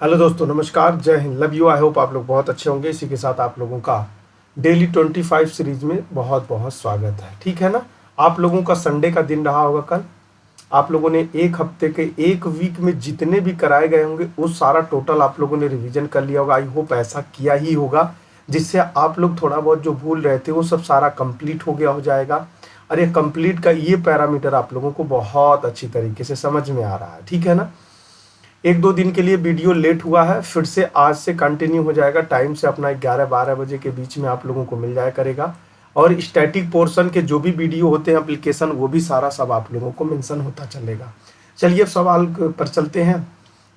Hello दोस्तों, नमस्कार, जय Hind, love you. I hope आप लोग बहुत अच्छे होंगे। इसी के साथ आप लोगों का डेली 25 सीरीज में बहुत बहुत स्वागत है। ठीक है ना। आप लोगों का संडे का दिन रहा होगा कल। आप लोगों ने एक हफ्ते के एक वीक में जितने भी कराए गए होंगे वो सारा टोटल आप लोगों ने रिवीजन कर लिया होगा। आई होप ऐसा किया ही होगा, जिससे आप लोग थोड़ा बहुत जो भूल रहे थे वो सब सारा कंप्लीट हो गया हो जाएगा। और ये कंप्लीट का ये पैरामीटर आप लोगों को बहुत अच्छी तरीके से समझ में आ रहा है। ठीक है ना। एक दो दिन के लिए वीडियो लेट हुआ है, फिर से आज से कंटिन्यू हो जाएगा। टाइम से अपना 11-12 बजे के बीच में आप लोगों को मिल जाया करेगा। और स्टैटिक पोर्शन के जो भी वीडियो होते हैं एप्लीकेशन, वो भी सारा सब आप लोगों को मेंशन होता चलेगा। चलिए अब सवाल पर चलते हैं।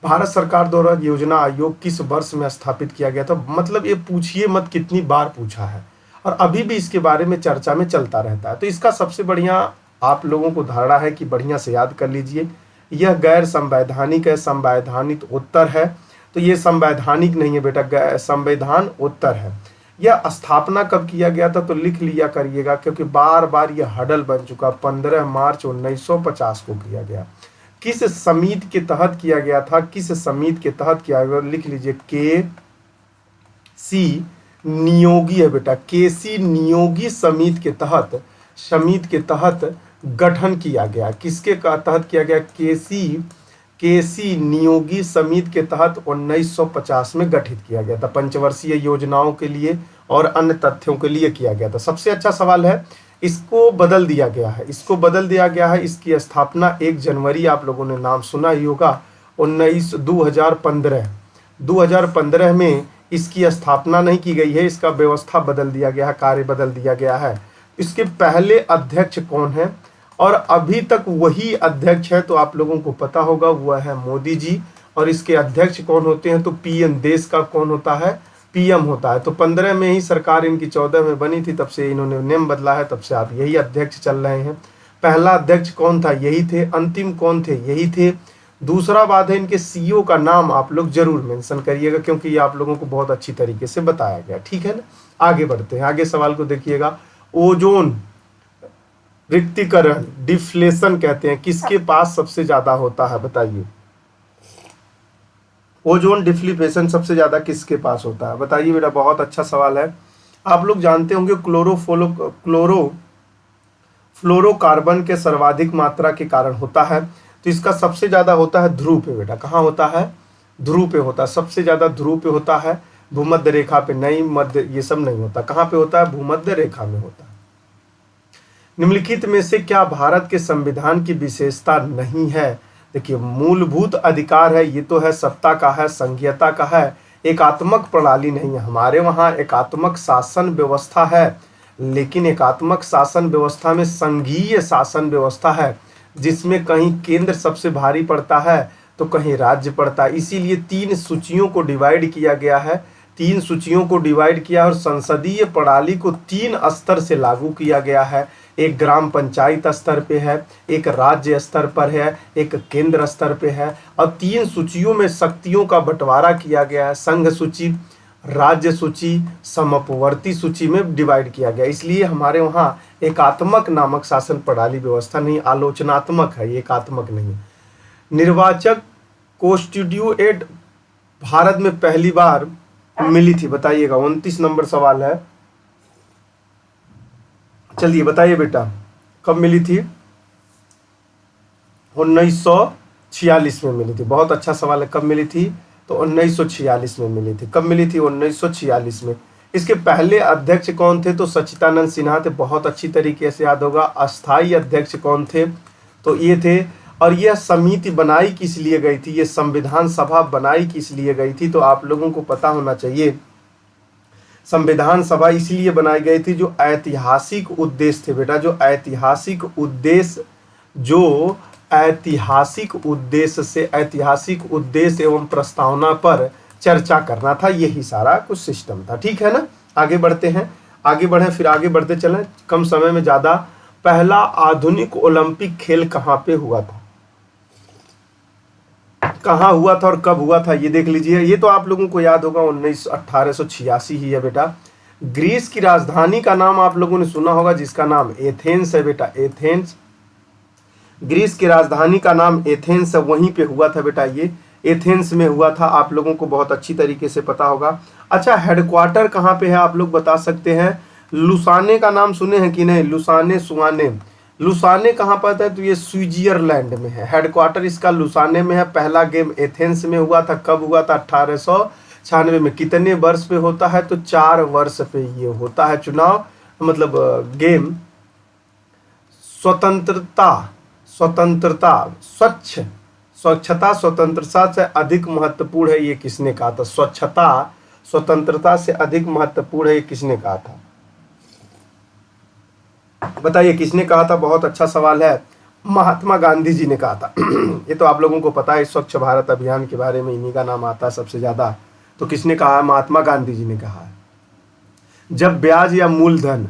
भारत सरकार द्वारा योजना आयोग किस वर्ष में स्थापित किया गया था? मतलब ये पूछिए मत कितनी बार पूछा है, और अभी भी इसके बारे में चर्चा में चलता रहता है। तो इसका सबसे बढ़िया आप लोगों को धारणा है कि बढ़िया से याद कर लीजिए। यह गैर संवैधानिक है, संवैधानिक उत्तर है। तो ये संवैधानिक नहीं है बेटा, संविधान उत्तर है। यह स्थापना कब किया गया था? तो लिख लिया करिएगा, क्योंकि बार बार यह हडल बन चुका। 15 मार्च 1950 को किया गया। किस समिति के तहत किया गया था? किस समिति के तहत किया गया? लिख लीजिए, के सी नियोगी है बेटा। के सी नियोगी समिति के तहत गठन किया गया। किसके तहत किया गया? केसी नियोगी समिति के तहत 1950 में गठित किया गया था। पंचवर्षीय योजनाओं के लिए और अन्य तथ्यों के लिए किया गया था। सबसे अच्छा सवाल है, इसको बदल दिया गया है। इसकी स्थापना 1 जनवरी, आप लोगों ने नाम सुना ही होगा, 2015 में इसकी स्थापना नहीं की गई है। इसका व्यवस्था बदल दिया गया है, कार्य बदल दिया गया है। इसके पहले अध्यक्ष कौन है? और अभी तक वही अध्यक्ष है, तो आप लोगों को पता होगा, वह है मोदी जी। और इसके अध्यक्ष कौन होते हैं? तो पीएम। देश का कौन होता है? पीएम होता है। तो 15 में ही सरकार इनकी 14 में बनी थी, तब से इन्होंने नियम बदला है, तब से आप यही अध्यक्ष चल रहे हैं। पहला अध्यक्ष कौन था? यही थे। अंतिम कौन थे? यही थे। दूसरा बात है, इनके सीईओ का नाम आप लोग जरूर मेंशन करिएगा, क्योंकि ये आप लोगों को बहुत अच्छी तरीके से बताया गया। ठीक है ना। आगे बढ़ते हैं। आगे सवाल को देखिएगा। ओजोन रिक्तीकरण, डिफ्लेशन कहते हैं, किसके पास सबसे ज्यादा होता है? बताइए। ओजोन डिफ्लेशन सबसे ज्यादा किसके पास होता है? बताइए बेटा। बहुत अच्छा सवाल है। आप लोग जानते होंगे फ्लोरोकार्बन के सर्वाधिक मात्रा के कारण होता है। तो इसका सबसे ज्यादा होता है ध्रुव पे बेटा। कहाँ होता है? ध्रुव पे होता है। सबसे ज्यादा ध्रुव पे होता है, भूमध्य रेखा पे नहीं, मध्य ये सब नहीं होता। कहाँ पे होता है? भूमध्य रेखा में होता है। निम्नलिखित में से क्या भारत के संविधान की विशेषता नहीं है? देखिए, मूलभूत अधिकार है, ये तो है, सत्ता का है, संघीयता का है, एकात्मक प्रणाली नहीं है। हमारे वहाँ एकात्मक शासन व्यवस्था है, लेकिन एकात्मक शासन व्यवस्था में संघीय शासन व्यवस्था है, जिसमें कहीं केंद्र सबसे भारी पड़ता है तो कहीं राज्य पड़ता है। इसीलिए 3 सूचियों को डिवाइड किया गया है। 3 सूचियों को डिवाइड किया और संसदीय प्रणाली को 3 स्तर से लागू किया गया है। एक ग्राम पंचायत स्तर पे है, एक राज्य स्तर पर है, एक केंद्र स्तर पे है। और 3 सूचियों में शक्तियों का बंटवारा किया गया है। संघ सूची, राज्य सूची, समवर्ती सूची में डिवाइड किया गया। इसलिए हमारे वहाँ एकात्मक नामक शासन प्रणाली व्यवस्था नहीं, आलोचनात्मक है, ये एकात्मक नहीं है। निर्वाचक कॉन्स्टिट्यूएंट भारत में पहली बार मिली थी? बताइएगा। 29 नंबर सवाल है। चलिए बताइए बेटा, कब मिली थी? 1946 में मिली थी। बहुत अच्छा सवाल है। कब मिली थी? तो 1946 में मिली थी। कब मिली थी? 1946 में। इसके पहले अध्यक्ष कौन थे? तो सच्चिदानंद सिन्हा थे। बहुत अच्छी तरीके से याद होगा। अस्थाई अध्यक्ष कौन थे? तो ये थे। और यह समिति बनाई किस लिए गई थी? ये संविधान सभा बनाई किस लिए गई थी? तो आप लोगों को पता होना चाहिए, संविधान सभा इसलिए बनाई गई थी जो ऐतिहासिक उद्देश्य थे बेटा, जो ऐतिहासिक उद्देश्य एवं प्रस्तावना पर चर्चा करना था। यही सारा कुछ सिस्टम था। ठीक है ना। आगे बढ़ते हैं। आगे बढ़े, फिर आगे बढ़ते चलें, कम समय में ज्यादा। पहला आधुनिक ओलंपिक खेल कहाँ पे हुआ था? कहाँ हुआ था और कब हुआ था? ये देख लीजिए। ये तो आप लोगों को याद होगा, 1886 ही है बेटा। ग्रीस की राजधानी का नाम आप लोगों ने सुना होगा, जिसका नाम एथेंस है बेटा। एथेंस, ग्रीस की राजधानी का नाम एथेंस है, वहीं पे हुआ था बेटा ये। एथेंस में हुआ था, आप लोगों को बहुत अच्छी तरीके से पता होगा। अच्छा, हेडक्वार्टर कहाँ पे है आप लोग बता सकते हैं? लुसाने का नाम सुने हैं कि नहीं? लुसाने सुआने, लुसाने कहाँ पर है? तो ये स्विट्जरलैंड में है। हेडक्वार्टर इसका लुसाने में है। पहला गेम एथेंस में हुआ था। कब हुआ था? 1896 में। कितने वर्ष पे होता है? तो 4 वर्ष पे ये होता है चुनाव, मतलब गेम। स्वतंत्रता, स्वतंत्रता, स्वच्छता स्वतंत्रता से अधिक महत्वपूर्ण है, ये किसने कहा था? स्वच्छता स्वतंत्रता से अधिक महत्वपूर्ण है, ये किसने कहा था? बताइए किसने कहा था? बहुत अच्छा सवाल है। महात्मा गांधी जी ने कहा था। ये तो आप लोगों को पता है, स्वच्छ भारत अभियान के बारे में इन्हीं का नाम आता है सबसे ज्यादा। तो किसने कहा है? महात्मा गांधी जी ने कहा है। जब ब्याज या मूलधन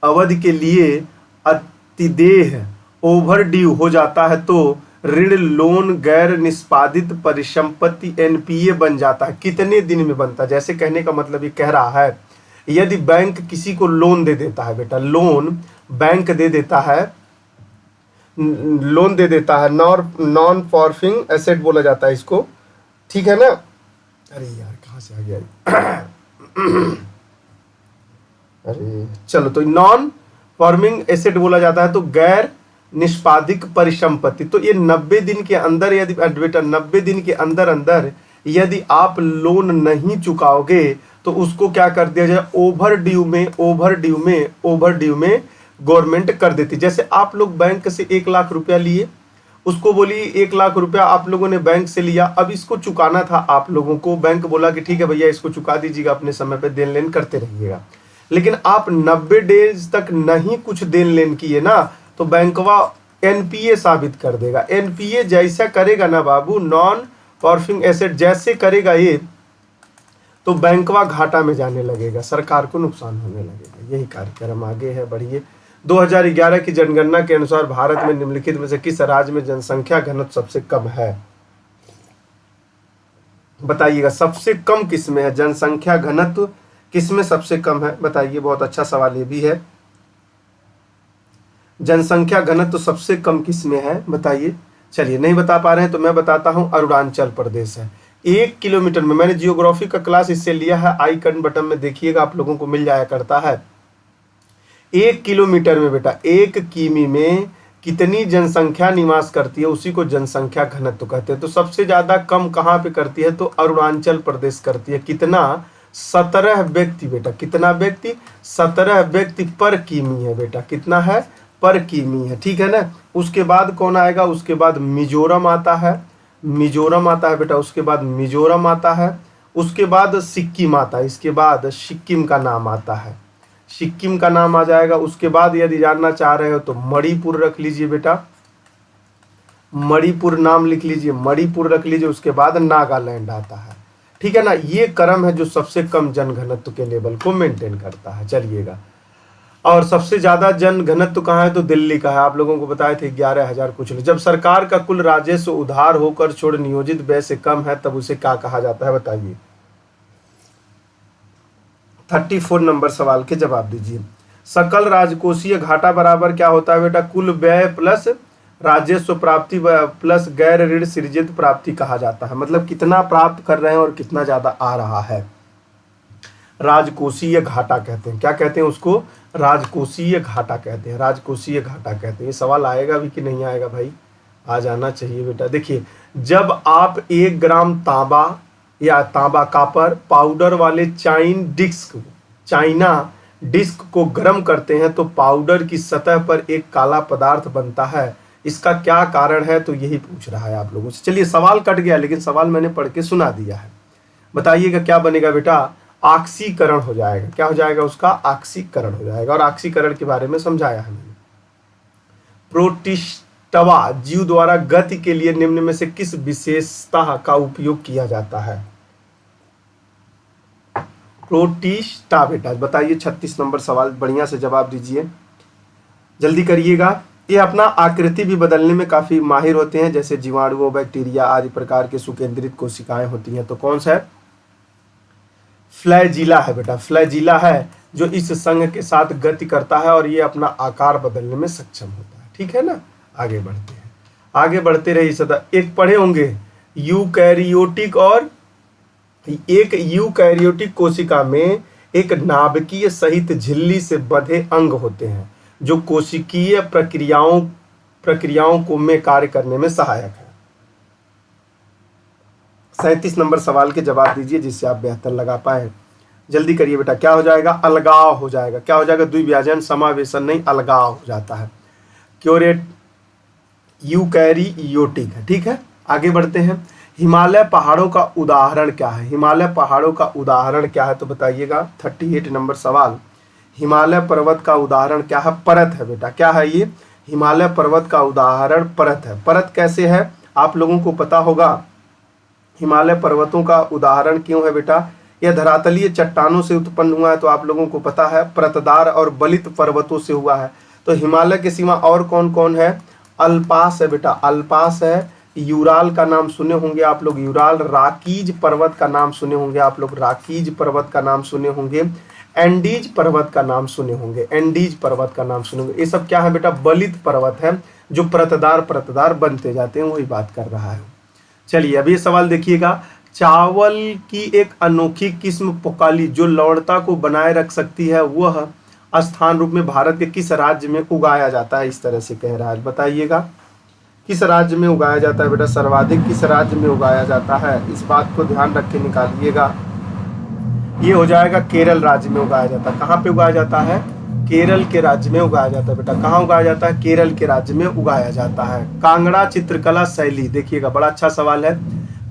अवधि के लिए अतिदेय ओवर ड्यू हो जाता है तो ऋण लोन गैर निष्पादित परिसंपत्ति एनपीए बन जाता है। कितने दिन में बनता है? जैसे कहने का मतलब ये कह रहा है, यदि बैंक किसी को लोन दे देता है बेटा, लोन बैंक दे देता है, लोन दे देता है, नॉन परफॉर्मिंग एसेट बोला जाता है इसको, ठीक है ना? अरे यार कहाँ से आ गया? अरे चलो, तो नॉन परफॉर्मिंग एसेट बोला जाता है, तो गैर निष्पादित परिसंपत्ति। तो ये 90 दिन के अंदर, यदि बेटा 90 दिन के अंदर अंदर यदि आप लोन नहीं चुकाओगे तो उसको क्या कर दिया जाए? ओवरड्यू में गवर्नमेंट कर देती। जैसे आप लोग बैंक से 1 लाख रुपया लिए, उसको बोली 1 लाख रुपया आप लोगों ने बैंक से लिया, अब इसको चुकाना था आप लोगों को। बैंक बोला कि ठीक है भैया इसको चुका दीजिएगा, अपने समय पे देन लेन करते रहिएगा। लेकिन आप 90 डेज तक नहीं कुछ देन लेन किए ना, तो बैंकवा एनपीए साबित कर देगा। एनपीए जैसा करेगा ना बाबू, नॉन परफॉर्मिंग एसेट जैसे करेगा ये, तो बैंकवा घाटा में जाने लगेगा, सरकार को नुकसान होने लगेगा। यही कार्यक्रम आगे है, बढ़िए। 2011 की जनगणना के अनुसार भारत में निम्नलिखित में से किस राज्य में जनसंख्या घनत्व सबसे कम है? बताइएगा, सबसे कम किस में है? जनसंख्या घनत्व किस में सबसे कम है? बताइए, बहुत अच्छा सवाल ये भी है। जनसंख्या घनत्व सबसे कम किस में है? बताइए। चलिए, नहीं बता पा रहे हैं तो मैं बताता हूं, अरुणाचल प्रदेश है। 1 किलोमीटर में, मैंने जियोग्राफी का क्लास इससे लिया है, आइकन बटन में देखिएगा, आप लोगों को मिल जाया करता है। 1 किलोमीटर में बेटा, 1 किमी में कितनी जनसंख्या निवास करती है, उसी को जनसंख्या घनत्व कहते हैं। तो सबसे ज्यादा कम कहाँ पे करती है? तो अरुणाचल प्रदेश करती है। कितना? 17 व्यक्ति बेटा। कितना व्यक्ति? 17 व्यक्ति पर किमी है बेटा। कितना है? पर किमी है, ठीक है ना? उसके बाद कौन आएगा? उसके बाद मिजोरम आता है, मिजोरम आता है बेटा। उसके बाद मिजोरम आता है, उसके बाद सिक्किम आता है, इसके बाद सिक्किम का नाम आता है, सिक्किम का नाम आ जाएगा। उसके बाद यदि जानना चाह रहे हो तो मणिपुर रख लीजिए बेटा, मणिपुर नाम लिख लीजिए, मणिपुर रख लीजिए। उसके बाद नागालैंड आता है, ठीक है ना? ये क्रम है जो सबसे कम जनघनत्व के लेवल को मेंटेन करता है। चलिएगा, और सबसे ज्यादा जन घनत्व कहाँ है? तो दिल्ली का है। आप लोगों को बताए थे 11,000 कुछ। जब सरकार का कुल राजस्व उधार होकर छोड़ नियोजित व्यय से कम है तब उसे क्या कहा जाता है? बताइए। 34 नंबर सवाल के जवाब दीजिए। सकल राजकोषीय घाटा बराबर क्या होता है बेटा? कुल व्यय प्लस राजस्व प्राप्ति प्लस गैर ऋण सृजित प्राप्ति कहा जाता है। मतलब कितना प्राप्त कर रहे हैं और कितना ज्यादा आ रहा है, राजकोषीय घाटा कहते हैं। क्या कहते हैं उसको? राजकोषीय घाटा कहते हैं, राजकोषीय घाटा कहते हैं। ये सवाल आएगा भी कि नहीं आएगा भाई? आ जाना चाहिए बेटा। देखिए, जब आप 1 ग्राम तांबा या तांबा कॉपर पाउडर वाले चाइना डिस्क को गर्म करते हैं तो पाउडर की सतह पर एक काला पदार्थ बनता है। इसका क्या कारण है? तो यही पूछ रहा है आप लोगों से। चलिए, सवाल कट गया लेकिन सवाल मैंने पढ़ के सुना दिया है। बताइएगा क्या बनेगा बेटा? ऑक्सीकरण हो जाएगा। क्या हो जाएगा उसका? ऑक्सीकरण हो जाएगा। और ऑक्सीकरण के बारे में समझाया है मैंने। प्रोटिस्टवा जीव द्वारा गति के लिए निम्न में से किस विशेषता का उपयोग किया जाता है? प्रोटिस्टा बेटा, बताइए। 36 नंबर सवाल, बढ़िया से जवाब दीजिए, जल्दी करिएगा। ये अपना आकृति भी बदलने में काफी माहिर होते हैं, जैसे जीवाणु, बैक्टीरिया आदि प्रकार के सुकेंद्रित कोशिकाएं होती हैं। तो कौन सा है? फ्लैजिला है बेटा, फ्लैजिला है जो इस संघ के साथ गति करता है और ये अपना आकार बदलने में सक्षम होता है, ठीक है ना? आगे बढ़ते हैं। आगे बढ़ते रहिए सदा। एक पढ़े होंगे यूकैरियोटिक, और एक यूकैरियोटिक कोशिका में एक नाभिकीय सहित झिल्ली से बंधे अंग होते हैं जो कोशिकीय प्रक्रियाओं को में कार्य करने में सहायक है। 37 नंबर सवाल के जवाब दीजिए जिससे आप बेहतर लगा पाए। जल्दी करिए बेटा। क्या हो जाएगा? अलगाव हो जाएगा। क्या हो जाएगा? द्विव्याजन, समावेशन नहीं, अलगाव हो जाता है। क्योरेट यूकैरियोटिक है। ठीक है, आगे बढ़ते हैं। हिमालय पहाड़ों का उदाहरण क्या है? हिमालय पहाड़ों का उदाहरण क्या है तो बताइएगा। 38 नंबर सवाल। हिमालय पर्वत का उदाहरण क्या है? परत है बेटा। क्या है ये? हिमालय पर्वत का उदाहरण परत है। परत कैसे है आप लोगों को पता होगा। हिमालय पर्वतों का उदाहरण क्यों है बेटा? यह धरातलीय चट्टानों से उत्पन्न हुआ है तो आप लोगों को पता है। परतदार और बलित पर्वतों से हुआ है। तो हिमालय के सिवा और कौन कौन है? अल्पास है बेटा, अल्पास है। यूराल का नाम सुने होंगे आप लोग, यूराल। राकीज पर्वत का नाम सुने होंगे आप लोग, राकीज पर्वत का नाम सुने होंगे। एंडीज पर्वत का नाम सुने होंगे, एंडीज पर्वत का नाम सुने होंगे। ये सब क्या है बेटा? बलित पर्वत है जो परतदार बनते जाते हैं, वही बात कर रहा है। चलिए अब ये सवाल देखिएगा। चावल की एक अनोखी किस्म पोकाली जो लवणता को बनाए रख सकती है, वह स्थान रूप में भारत के किस राज्य में उगाया जाता है? इस तरह से कह रहा है, बताइएगा किस राज्य में उगाया जाता है बेटा? सर्वाधिक किस राज्य में उगाया जाता है? इस बात को ध्यान रख के निकालिएगा। ये हो जाएगा केरल राज्य में उगाया जाता है। कहाँ पे उगाया जाता है? केरल के राज्य में उगाया जाता है बेटा। कहाँ उगाया जाता है? केरल के राज्य में उगाया जाता है। कांगड़ा चित्रकला शैली, देखिएगा बड़ा अच्छा सवाल है,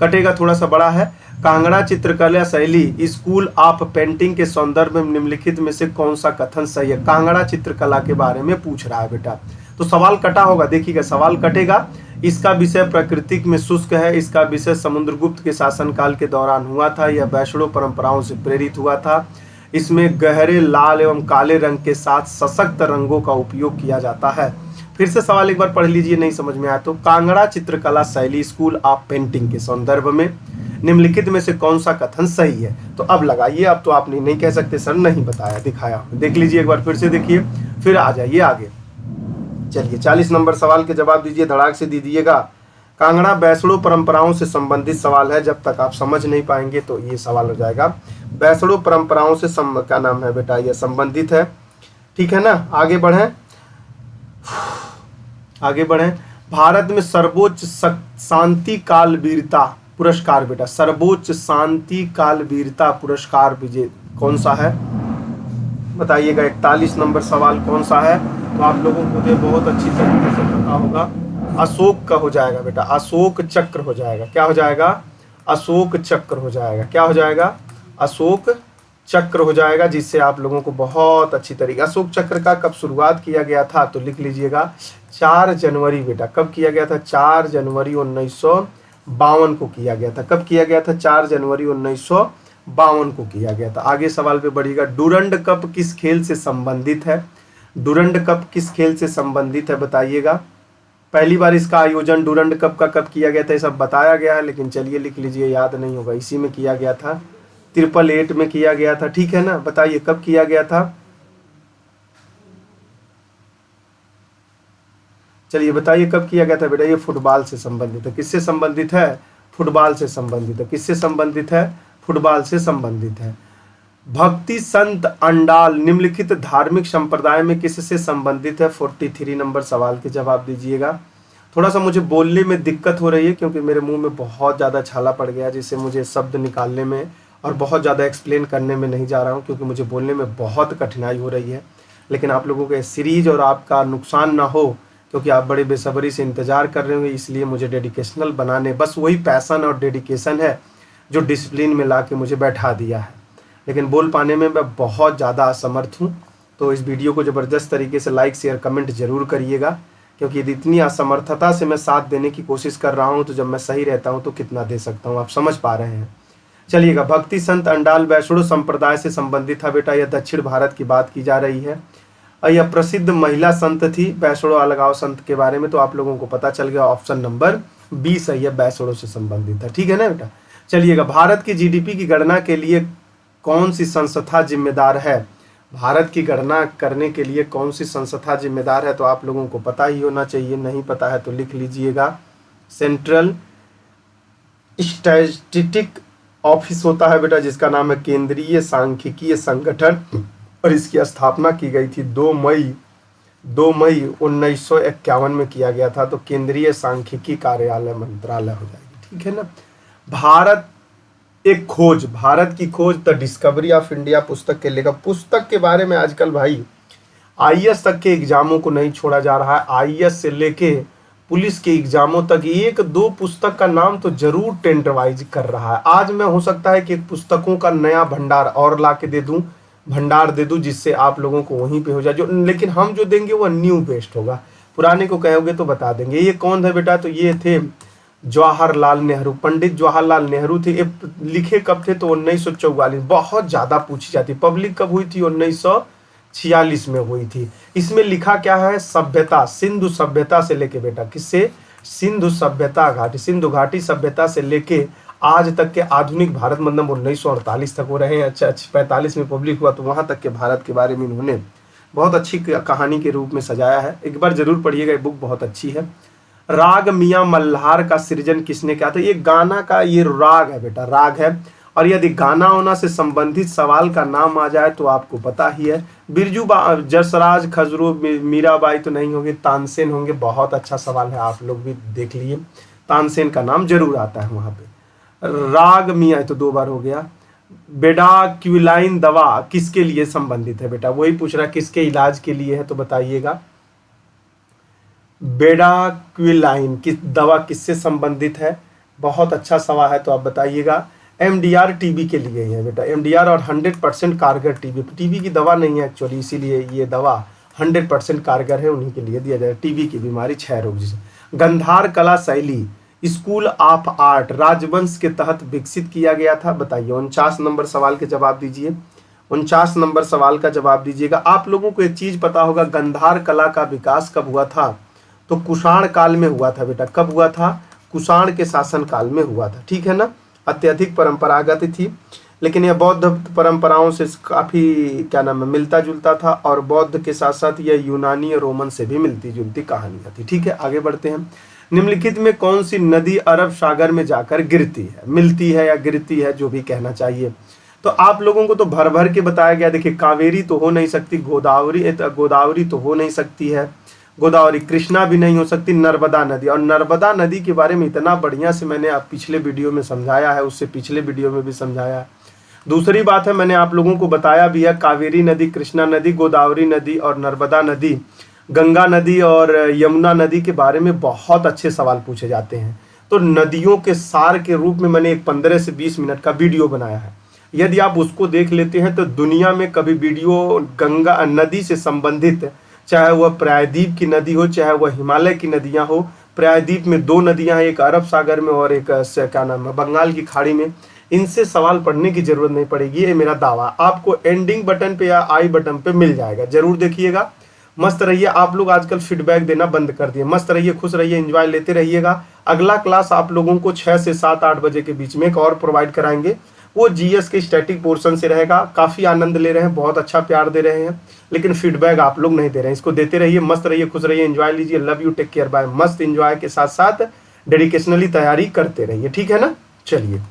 कटेगा थोड़ा सा बड़ा है। कांगड़ा चित्रकला शैली स्कूल ऑफ पेंटिंग के संदर्भ में निम्नलिखित में से कौन सा कथन सही है? कांगड़ा चित्रकला के बारे में पूछ रहा है बेटा, तो सवाल कटा होगा। देखिएगा सवाल कटेगा। इसका विषय प्राकृतिक में शुष्क है। इसका विषय समुद्रगुप्त के शासनकाल के दौरान हुआ था। यह वैष्णव परंपराओं से प्रेरित हुआ था। इसमें गहरे लाल एवं काले रंग के साथ सशक्त रंगों का उपयोग किया जाता है। फिर से सवाल एक बार पढ़ लीजिए, नहीं समझ में आया तो। कांगड़ा चित्रकला शैली स्कूल ऑफ पेंटिंग के संदर्भ में निम्नलिखित में से कौन सा कथन सही है? तो अब लगाइए। अब तो आप नहीं कह सकते सर नहीं बताया, दिखाया। देख लीजिए एक बार, फिर से देखिए, फिर आ जाइए आगे। चलिए 40 नंबर सवाल के जवाब दीजिए, धड़ाक से दीजिएगा। कांगड़ा वैष्णव परंपराओं से संबंधित सवाल है। जब तक आप समझ नहीं पाएंगे तो ये सवाल हो जाएगा। वैष्णव परंपराओं से क्या नाम है बेटा? ये संबंधित है। ठीक है ना, आगे बढ़ें, आगे बढ़ें। भारत में सर्वोच्च शांति काल वीरता पुरस्कार बेटा, सर्वोच्च शांति काल वीरता पुरस्कार विजय कौन सा है? बताइएगा। 41 नंबर सवाल कौन सा है? तो आप लोगों को ये बहुत अच्छी तरीके से पता होगा। अशोक का हो जाएगा बेटा, अशोक चक्र हो जाएगा। क्या हो जाएगा? अशोक चक्र हो जाएगा। क्या हो जाएगा? अशोक चक्र हो जाएगा, जिससे आप लोगों को बहुत अच्छी तरीके। अशोक चक्र का कब शुरुआत किया गया था तो लिख लीजिएगा 4 जनवरी बेटा। कब किया गया था? 4 जनवरी 1952 को किया गया था। कब किया गया था? 4 जनवरी 1952 को किया गया था। आगे सवाल पे बढ़िएगा। डूरंड कप किस खेल से संबंधित है? डूरंड कप किस खेल से संबंधित है बताइएगा। पहली बार इसका आयोजन डूरंड कप का कब किया गया था ये सब बताया गया है, लेकिन चलिए लिख लीजिए, याद नहीं होगा। इसी में किया गया था, 888 में किया गया था। ठीक है ना, बताइए कब किया गया था? चलिए बताइए कब किया गया था बेटा? ये फुटबॉल से संबंधित है। किससे संबंधित है? फुटबॉल से संबंधित है। किससे संबंधित है? फुटबॉल से संबंधित है। भक्ति संत अंडाल निम्नलिखित धार्मिक संप्रदाय में किससे संबंधित है? 43 नंबर सवाल के जवाब दीजिएगा। थोड़ा सा मुझे बोलने में दिक्कत हो रही है क्योंकि मेरे मुंह में बहुत ज़्यादा छाला पड़ गया, जिससे मुझे शब्द निकालने में और बहुत ज़्यादा एक्सप्लेन करने में नहीं जा रहा हूँ, क्योंकि मुझे बोलने में बहुत कठिनाई हो रही है। लेकिन आप लोगों के सीरीज और आपका नुकसान ना हो, क्योंकि आप बड़े बेसब्री से इंतज़ार कर रहे होंगे, इसलिए मुझे डेडिकेशनल बनाने, बस वही पैसन और डेडिकेशन है जो डिसिप्लिन में ला के मुझे बैठा दिया है। लेकिन बोल पाने में मैं बहुत ज़्यादा असमर्थ हूँ। तो इस वीडियो को ज़बरदस्त तरीके से लाइक शेयर कमेंट जरूर करिएगा, क्योंकि यदि इतनी असमर्थता से मैं साथ देने की कोशिश कर रहा हूँ तो जब मैं सही रहता हूँ तो कितना दे सकता हूँ, आप समझ पा रहे हैं। चलिएगा, भक्ति संत अंडाल वैष्णव संप्रदाय से संबंधित था बेटा। यह दक्षिण भारत की बात की जा रही है और यह प्रसिद्ध महिला संत थी। वैष्णव अलगाव संत के बारे में तो आप लोगों को पता चल गया। ऑप्शन नंबर 20 है, यह वैष्णव से संबंधित है। ठीक है ना बेटा। चलिएगा, भारत की जीडीपी की गणना के लिए कौन सी संस्था जिम्मेदार है? भारत की गणना करने के लिए कौन सी संस्था जिम्मेदार है, तो आप लोगों को पता ही होना चाहिए, नहीं पता है तो लिख लीजिएगा। सेंट्रल स्टैटिस्टिक ऑफिस होता है बेटा, जिसका नाम है केंद्रीय सांख्यिकीय संगठन, और इसकी स्थापना की गई थी 2 मई 1951 में किया गया था। तो केंद्रीय सांख्यिकी कार्यालय मंत्रालय हो जाएगी, ठीक है ना। भारत की खोज द डिस्कवरी ऑफ इंडिया पुस्तक के लेखक। पुस्तक के बारे में आजकल भाई आईएएस तक के एग्जामों को नहीं छोड़ा जा रहा है, आईएएस से लेके पुलिस के एग्जामों तक 1-2 पुस्तक का नाम तो जरूर टेंट वाइज कर रहा है। आज मैं हो सकता है कि पुस्तकों का नया भंडार और ला के दे दूं, जिससे आप लोगों को वहीं पे हो जाए, लेकिन हम जो देंगे वो न्यू बेस्ट होगा। पुराने को कहोगे तो बता देंगे। ये कौन है बेटा, तो ये थे जवाहरलाल नेहरू, पंडित जवाहरलाल नेहरू थे। ये लिखे कब थे, तो 1944। बहुत ज्यादा पूछी जाती, पब्लिक कब हुई थी, 1946 में हुई थी। इसमें लिखा क्या है, सभ्यता, सिंधु सभ्यता से लेके बेटा, किससे, सिंधु घाटी सभ्यता से लेके आज तक के आधुनिक भारत, मतलब 1948 तक हो रहे हैं। अच्छा 45 में पब्लिक हुआ, तो वहां तक के भारत के बारे में इन्होंने बहुत अच्छी कहानी के रूप में सजाया है। एक बार जरूर पढ़िएगा, ये बुक बहुत अच्छी है। राग मियां मल्हार का सृजन किसने किया था, ये गाना का ये राग है बेटा, राग है। और यदि गाना होना से संबंधित सवाल का नाम आ जाए तो आपको पता ही है, बिरजू जसराज खजरू मीराबाई तो नहीं होंगे, तानसेन होंगे। बहुत अच्छा सवाल है, आप लोग भी देख लिए, तानसेन का नाम जरूर आता है वहां पे। राग मियां तो 2 बार हो गया। बेडाक्विलाइन दवा किसके लिए संबंधित है बेटा, वही पूछ रहा है किसके इलाज के लिए है, तो बताइएगा। बेडाक्विलाइन की दवा किससे संबंधित है, बहुत अच्छा सवाल है, तो आप बताइएगा। एमडीआर टीबी के लिए है बेटा, एमडीआर और 100% कारगर टीबी की दवा नहीं है एक्चुअली, इसीलिए ये दवा 100% कारगर है, उन्हीं के लिए दिया जाए। टीबी की बीमारी, क्षय रोग जिसे। गंधार कला शैली स्कूल ऑफ आर्ट राजवंश के तहत विकसित किया गया था, बताइए। 49 नंबर सवाल के जवाब दीजिए, 49 नंबर सवाल का जवाब दीजिएगा। आप लोगों को एक चीज पता होगा, गंधार कला का विकास कब हुआ था, तो कुषाण काल में हुआ था बेटा। कब हुआ था, कुषाण के शासन काल में हुआ था, ठीक है ना। अत्यधिक परंपरागत थी, लेकिन यह बौद्ध परंपराओं से काफी क्या नाम है, मिलता जुलता था, और बौद्ध के साथ साथ यह यूनानी और रोमन से भी मिलती जुलती कहानियां थी, ठीक है। आगे बढ़ते हैं। निम्नलिखित में कौन सी नदी अरब सागर में जाकर गिरती है, मिलती है या गिरती है, जो भी कहना चाहिए। तो आप लोगों को तो भर भर के बताया गया। देखिए, कावेरी तो हो नहीं सकती, गोदावरी तो हो नहीं सकती है, गोदावरी, कृष्णा भी नहीं हो सकती, नर्मदा नदी। और नर्मदा नदी के बारे में इतना बढ़िया से मैंने आप पिछले वीडियो में समझाया है, उससे पिछले वीडियो में भी समझाया है। दूसरी बात है, मैंने आप लोगों को बताया भी है, कावेरी नदी, कृष्णा नदी, गोदावरी नदी और नर्मदा नदी, गंगा नदी और यमुना नदी के बारे में बहुत अच्छे सवाल पूछे जाते हैं। तो नदियों के सार के रूप में मैंने एक 15 से 20 मिनट का वीडियो बनाया है। यदि आप उसको देख लेते हैं तो दुनिया में कभी वीडियो गंगा नदी से संबंधित, चाहे वह प्रायद्वीप की नदी हो, चाहे वह हिमालय की नदियां हो। प्रायद्वीप में 2 नदियां हैं, एक अरब सागर में और एक क्या नाम है, बंगाल की खाड़ी में। इनसे सवाल पढ़ने की जरूरत नहीं पड़ेगी, ये मेरा दावा। आपको एंडिंग बटन पे या आई बटन पे मिल जाएगा, जरूर देखिएगा। मस्त रहिए। आप लोग आजकल फीडबैक देना बंद कर दिए। मस्त रहिए, खुश रहिए, एंजॉय लेते रहिएगा। अगला क्लास आप लोगों को 6 से 7-8 बजे के बीच में एक और प्रोवाइड कराएंगे, वो जीएस के स्टैटिक पोर्शन से रहेगा। काफी आनंद ले रहे हैं, बहुत अच्छा प्यार दे रहे हैं, लेकिन फीडबैक आप लोग नहीं दे रहे हैं। इसको देते रहिए, मस्त रहिए, खुश रहिए, एंजॉय लीजिए। Love you, take care, bye. मस्त एंजॉय के साथ साथ डेडिकेशनली तैयारी करते रहिए, ठीक है ना। चलिए।